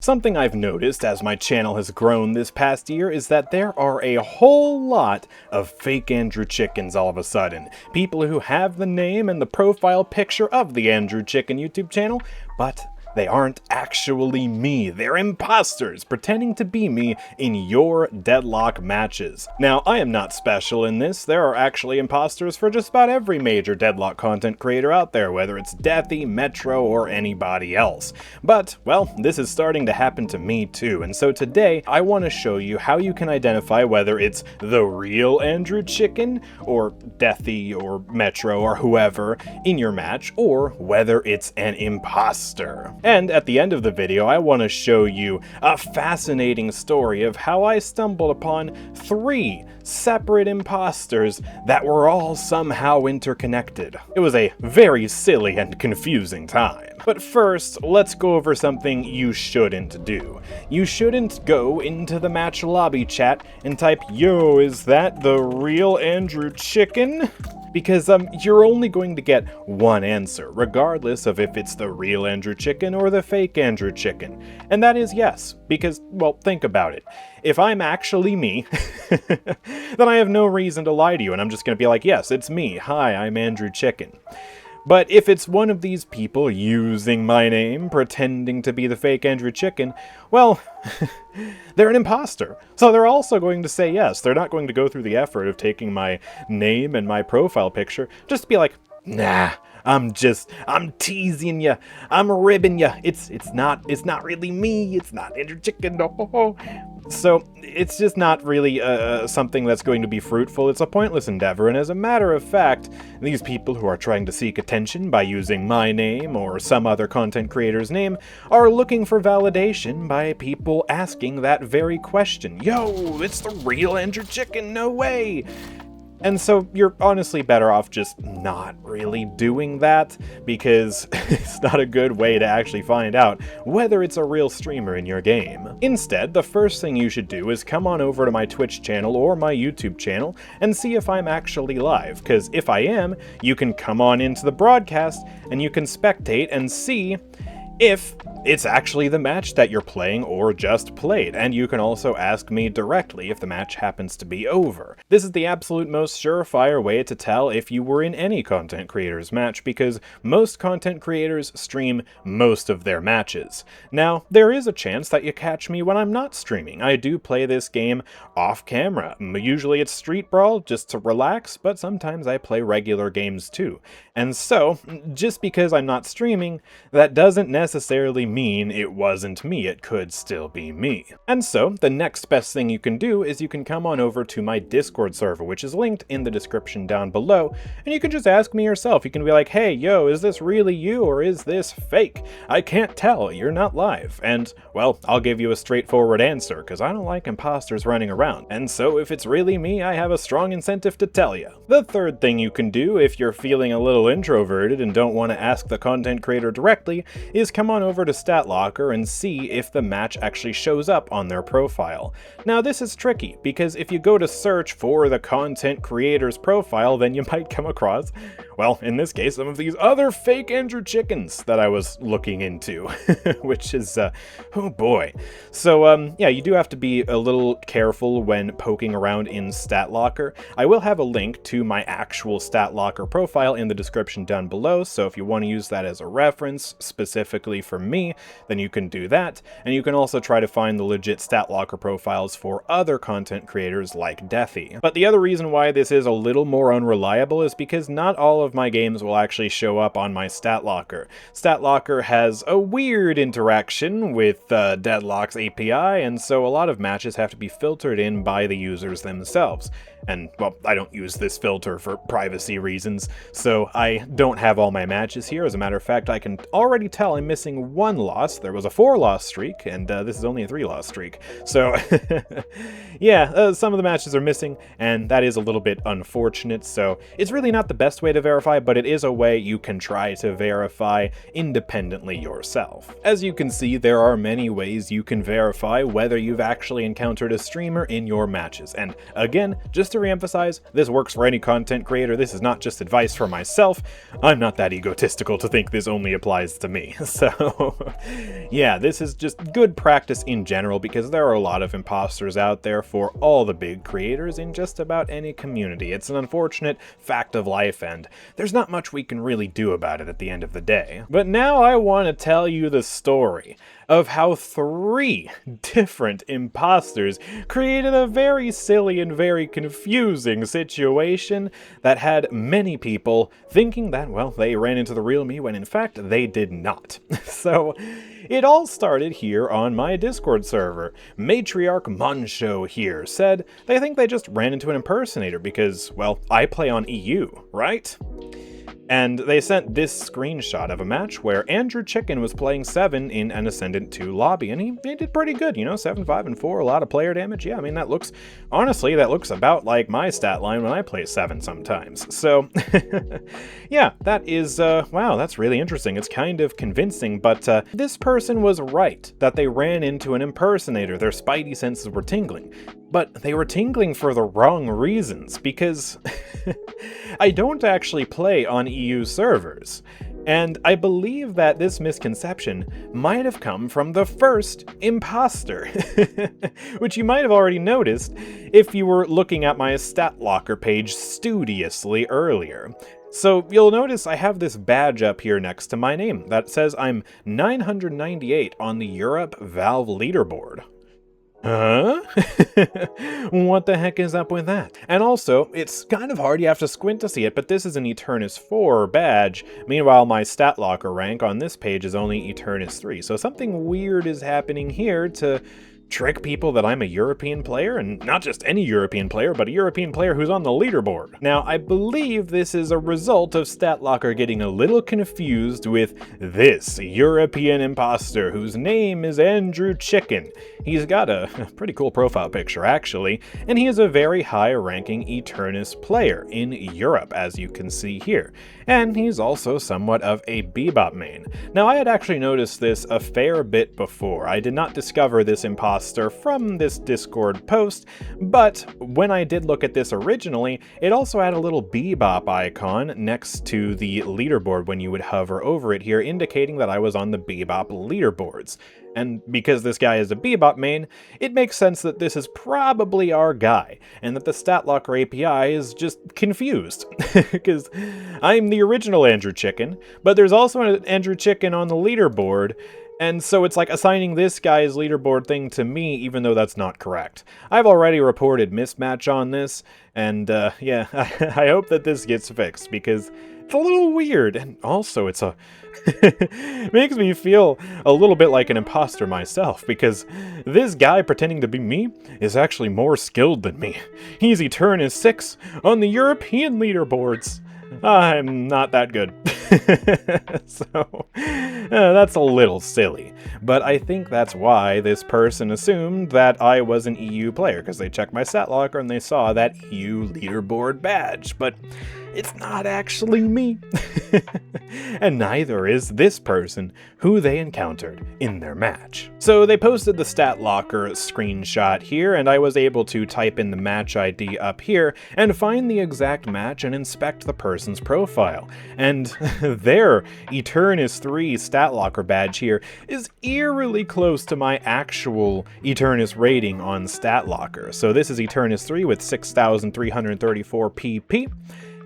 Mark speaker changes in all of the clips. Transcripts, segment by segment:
Speaker 1: Something I've noticed as my channel has grown this past year is that there are a whole lot of fake AndrewChickens all of a sudden. People who have the name and the profile picture of the AndrewChicken YouTube channel, but they aren't actually me. They're imposters pretending to be me in your Deadlock matches. Now, I am not special in this. There are actually imposters for just about every major Deadlock content creator out there, whether it's Deathy, Metro, or anybody else. But, well, this is starting to happen to me too, and so today I want to show you how you can identify whether it's the real AndrewChicken, or Deathy, or Metro, or whoever in your match, or whether it's an imposter. And at the end of the video, I want to show you a fascinating story of how I stumbled upon 3 separate imposters that were all somehow interconnected. It was a very silly and confusing time. But first, let's go over something you shouldn't do. You shouldn't go into the match lobby chat and type, "Yo, is that the real AndrewChicken?" Because you're only going to get one answer, regardless of if it's the real AndrewChicken or the fake AndrewChicken. And that is yes, because, well, think about it. If I'm actually me, then I have no reason to lie to you, and I'm just going to be like, yes, it's me. Hi, I'm AndrewChicken. But if it's one of these people using my name, pretending to be the fake AndrewChicken, well, they're an imposter. So they're also going to say yes. They're not going to go through the effort of taking my name and my profile picture just to be like, nah, I'm teasing you. I'm ribbing you. It's not really me. It's not AndrewChicken. No. So it's just not really something that's going to be fruitful. It's a pointless endeavor, and as a matter of fact, these people who are trying to seek attention by using my name or some other content creator's name are looking for validation by people asking that very question. Yo, it's the real AndrewChicken, no way! And so you're honestly better off just not really doing that, because it's not a good way to actually find out whether it's a real streamer in your game. Instead, the first thing you should do is come on over to my Twitch channel or my YouTube channel and see if I'm actually live, because if I am, you can come on into the broadcast and you can spectate and see if it's actually the match that you're playing or just played, and you can also ask me directly if the match happens to be over. This is the absolute most surefire way to tell if you were in any content creator's match, because most content creators stream most of their matches. Now, there is a chance that you catch me when I'm not streaming. I do play this game off camera. Usually it's Street Brawl, just to relax, but sometimes I play regular games too. And so, just because I'm not streaming, that doesn't necessarily mean it wasn't me. It could still be me. And so, the next best thing you can do is you can come on over to my Discord server, which is linked in the description down below, and you can just ask me yourself. You can be like, hey, yo, is this really you or is this fake? I can't tell, you're not live. And, well, I'll give you a straightforward answer, because I don't like imposters running around. And so, if it's really me, I have a strong incentive to tell you. The third thing you can do if you're feeling a little introverted and don't want to ask the content creator directly is come on over to StatLocker and see if the match actually shows up on their profile. Now this is tricky, because if you go to search for the content creator's profile, then you might come across, well, in this case, some of these other fake AndrewChickens that I was looking into, which is, oh boy. So, yeah, you do have to be a little careful when poking around in StatLocker. I will have a link to my actual StatLocker profile in the description down below, so if you want to use that as a reference specifically for me, then you can do that, and you can also try to find the legit StatLocker profiles for other content creators like Deathy. But the other reason why this is a little more unreliable is because not all of my games will actually show up on my StatLocker. StatLocker has a weird interaction with Deadlock's API, and so a lot of matches have to be filtered in by the users themselves. And, well, I don't use this filter for privacy reasons, so I don't have all my matches here. As a matter of fact, I can already tell I'm missing one loss. There was a 4-loss streak, and this is only a 3-loss streak. So, yeah, some of the matches are missing, and that is a little bit unfortunate, so it's really not the best way to verify, but it is a way you can try to verify independently yourself. As you can see, there are many ways you can verify whether you've actually encountered a streamer in your matches, and again, just just to reemphasize, this works for any content creator. This is not just advice for myself. I'm not that egotistical to think this only applies to me. So, yeah, this is just good practice in general because there are a lot of imposters out there for all the big creators in just about any community. It's an unfortunate fact of life, and there's not much we can really do about it at the end of the day. But now I want to tell you the story of how 3 different imposters created a very silly and very confusing situation that had many people thinking that, well, they ran into the real me when in fact they did not. So it all started here on my Discord server. Matriarch Monsho here said they think they just ran into an impersonator because, well, I play on EU, right? And they sent this screenshot of a match where AndrewChicken was playing 7 in an Ascendant 2 lobby, and he did pretty good, you know, 7, 5, and 4, a lot of player damage. Yeah, I mean, honestly, that looks about like my stat line when I play 7 sometimes. So, yeah, that is, wow, that's really interesting. It's kind of convincing, but this person was right that they ran into an impersonator. Their spidey senses were tingling. But they were tingling for the wrong reasons, because I don't actually play on EU servers. And I believe that this misconception might have come from the first imposter, which you might have already noticed if you were looking at my stat locker page studiously earlier. So you'll notice I have this badge up here next to my name that says I'm 998 on the Europe Valve leaderboard. Huh? What the heck is up with that? And also, it's kind of hard, you have to squint to see it, but this is an Eternus 4 badge. Meanwhile, my stat locker rank on this page is only Eternus 3. So something weird is happening here to trick people that I'm a European player, and not just any European player, but a European player who's on the leaderboard. Now, I believe this is a result of StatLocker getting a little confused with this European imposter whose name is AndrewChicken. He's got a pretty cool profile picture, actually, and he is a very high-ranking Eternus player in Europe, as you can see here. And he's also somewhat of a Bebop main. Now, I had actually noticed this a fair bit before. I did not discover this imposter from this Discord post, but when I did look at this originally, it also had a little Bebop icon next to the leaderboard when you would hover over it here, indicating that I was on the Bebop leaderboards. And because this guy is a Bebop main, it makes sense that this is probably our guy, and that the StatLocker API is just confused. Because I'm the original AndrewChicken, but there's also an AndrewChicken on the leaderboard, and so it's like assigning this guy's leaderboard thing to me, even though that's not correct. I've already reported mismatch on this, and yeah, I hope that this gets fixed, because it's a little weird, and also it's makes me feel a little bit like an imposter myself, because this guy pretending to be me is actually more skilled than me. He's Eternus 6 on the European leaderboards. I'm not that good. So, that's a little silly. But I think that's why this person assumed that I was an EU player, because they checked my stat locker and they saw that EU leaderboard badge. But it's not actually me. And neither is this person who they encountered in their match. So they posted the stat locker screenshot here, and I was able to type in the match ID up here and find the exact match and inspect the person's profile. And their Eternus 3 stat locker badge here is eerily close to my actual Eternus rating on stat locker. So this is Eternus 3 with 6,334 PP.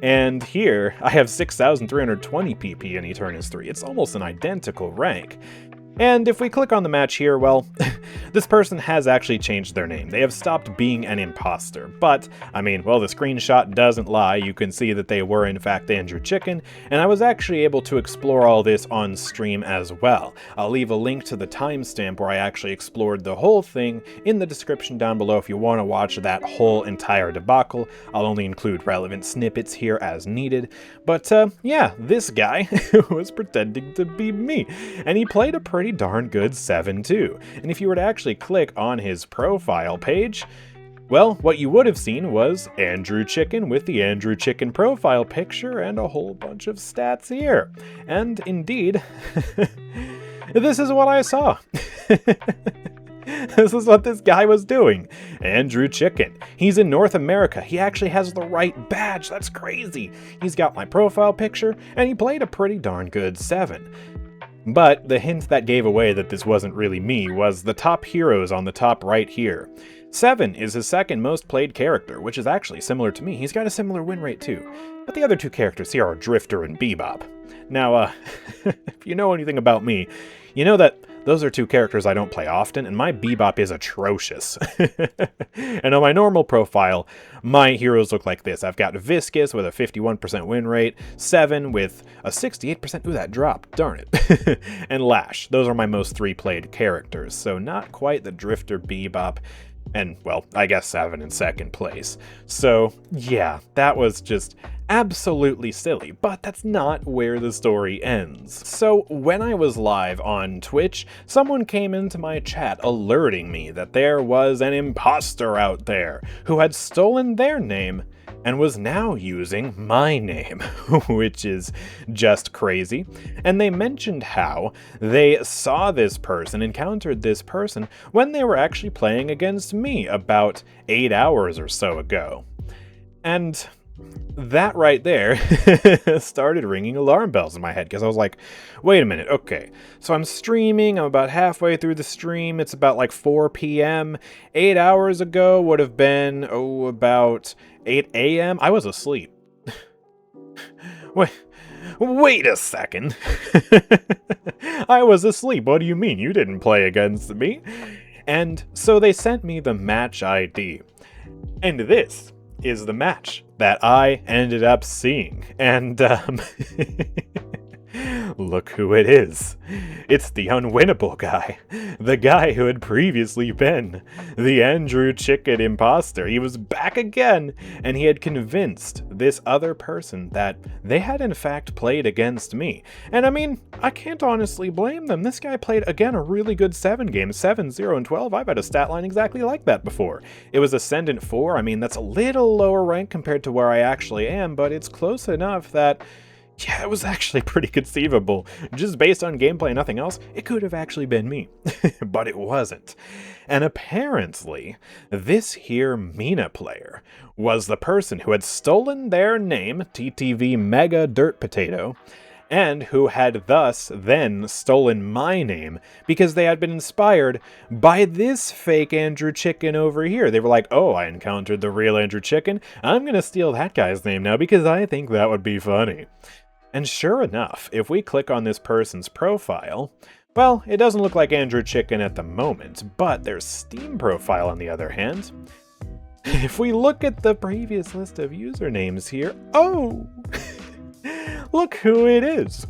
Speaker 1: And here, I have 6,320 PP in Eternus 3. It's almost an identical rank. And if we click on the match here, well, this person has actually changed their name. They have stopped being an imposter. But, I mean, well, the screenshot doesn't lie. You can see that they were, in fact, AndrewChicken, and I was actually able to explore all this on stream as well. I'll leave a link to the timestamp where I actually explored the whole thing in the description down below if you want to watch that whole entire debacle. I'll only include relevant snippets here as needed. But, yeah, this guy was pretending to be me, and he played a pretty darn good 7-2. And if you were to actually click on his profile page, well, what you would have seen was AndrewChicken with the AndrewChicken profile picture and a whole bunch of stats here. And indeed, this is what I saw. This is what this guy was doing. AndrewChicken. He's in North America. He actually has the right badge. That's crazy. He's got my profile picture, and he played a pretty darn good 7. But the hint that gave away that this wasn't really me was the top heroes on the top right here. 7 is his second most played character, which is actually similar to me. He's got a similar win rate too. But the other two characters here are Drifter and Bebop. Now, if you know anything about me, you know that those are two characters I don't play often, and my Bebop is atrocious. And on my normal profile, my heroes look like this. I've got Viscous with a 51% win rate, 7 with a 68%, ooh, that dropped, darn it, and Lash. Those are my most 3 played characters, so not quite the Drifter Bebop. And, well, I guess 7 in second place. So, yeah, that was just absolutely silly, but that's not where the story ends. So, when I was live on Twitch, someone came into my chat alerting me that there was an imposter out there who had stolen their name and was now using my name, which is just crazy. And they mentioned how they saw this person, encountered this person, when they were actually playing against me about 8 hours or so ago. And that right there started ringing alarm bells in my head, because I was like, wait a minute, okay, so I'm streaming, I'm about halfway through the stream, it's about like 4 p.m. 8 hours ago would have been, about 8 a.m. I was asleep. Wait a second. I was asleep. What do you mean? You didn't play against me? And so they sent me the match ID. And this is the match that I ended up seeing. And, look who it is. It's the unwinnable guy. The guy who had previously been the AndrewChicken imposter. He was back again, and he had convinced this other person that they had in fact played against me. And I mean, I can't honestly blame them. This guy played, again, a really good 7 games. 7, 0, and 12. I've had a stat line exactly like that before. It was Ascendant 4. I mean, that's a little lower rank compared to where I actually am, but it's close enough that yeah, it was actually pretty conceivable. Just based on gameplay and nothing else, it could have actually been me. But it wasn't. And apparently, this here Mina player was the person who had stolen their name, TTV Mega Dirt Potato, and who had thus then stolen my name because they had been inspired by this fake AndrewChicken over here. They were like, oh, I encountered the real AndrewChicken. I'm going to steal that guy's name now because I think that would be funny. And sure enough, if we click on this person's profile, well, it doesn't look like AndrewChicken at the moment, but their Steam profile on the other hand, if we look at the previous list of usernames here, oh, look who it is.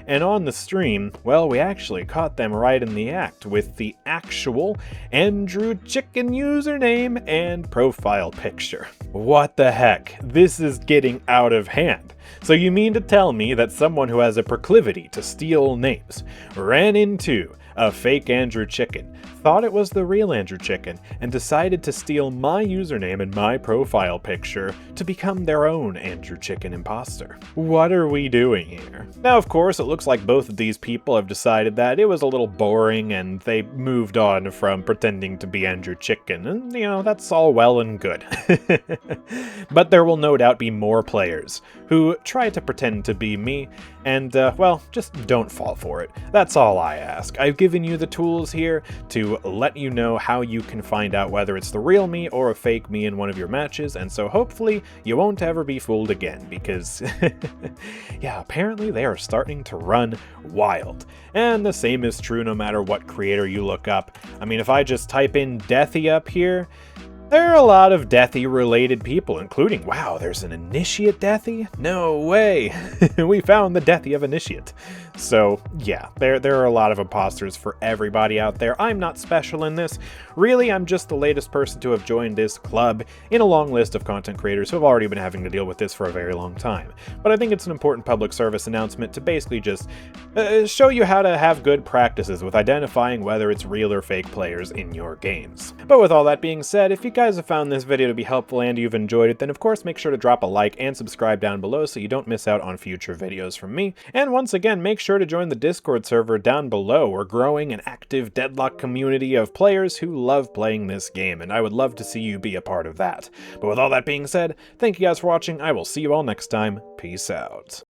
Speaker 1: And on the stream, well, we actually caught them right in the act with the actual AndrewChicken username and profile picture. What the heck? This is getting out of hand. So you mean to tell me that someone who has a proclivity to steal names ran into a fake AndrewChicken, thought it was the real AndrewChicken, and decided to steal my username and my profile picture to become their own AndrewChicken imposter? What are we doing here? Now, of course, it looks like both of these people have decided that it was a little boring and they moved on from pretending to be AndrewChicken, and, you know, that's all well and good. But there will no doubt be more players who try to pretend to be me, and, well, just don't fall for it. That's all I ask. I've given you the tools here to let you know how you can find out whether it's the real me or a fake me in one of your matches, and so hopefully you won't ever be fooled again, because, yeah, apparently they are starting to run wild. And the same is true no matter what creator you look up. I mean, if I just type in Deathy up here, there are a lot of Deathy-related people, including, wow, there's an Initiate Deathy? No way! We found the Deathy of Initiate. So, yeah, there are a lot of imposters for everybody out there. I'm not special in this. Really, I'm just the latest person to have joined this club in a long list of content creators who have already been having to deal with this for a very long time. But I think it's an important public service announcement to basically just show you how to have good practices with identifying whether it's real or fake players in your games. But with all that being said, if you guys have found this video to be helpful and you've enjoyed it, then of course make sure to drop a like and subscribe down below so you don't miss out on future videos from me. And once again, make sure to join the Discord server down below. We're growing an active Deadlock community of players who love playing this game, and I would love to see you be a part of that. But with all that being said, thank you guys for watching. I will see you all next time. Peace out.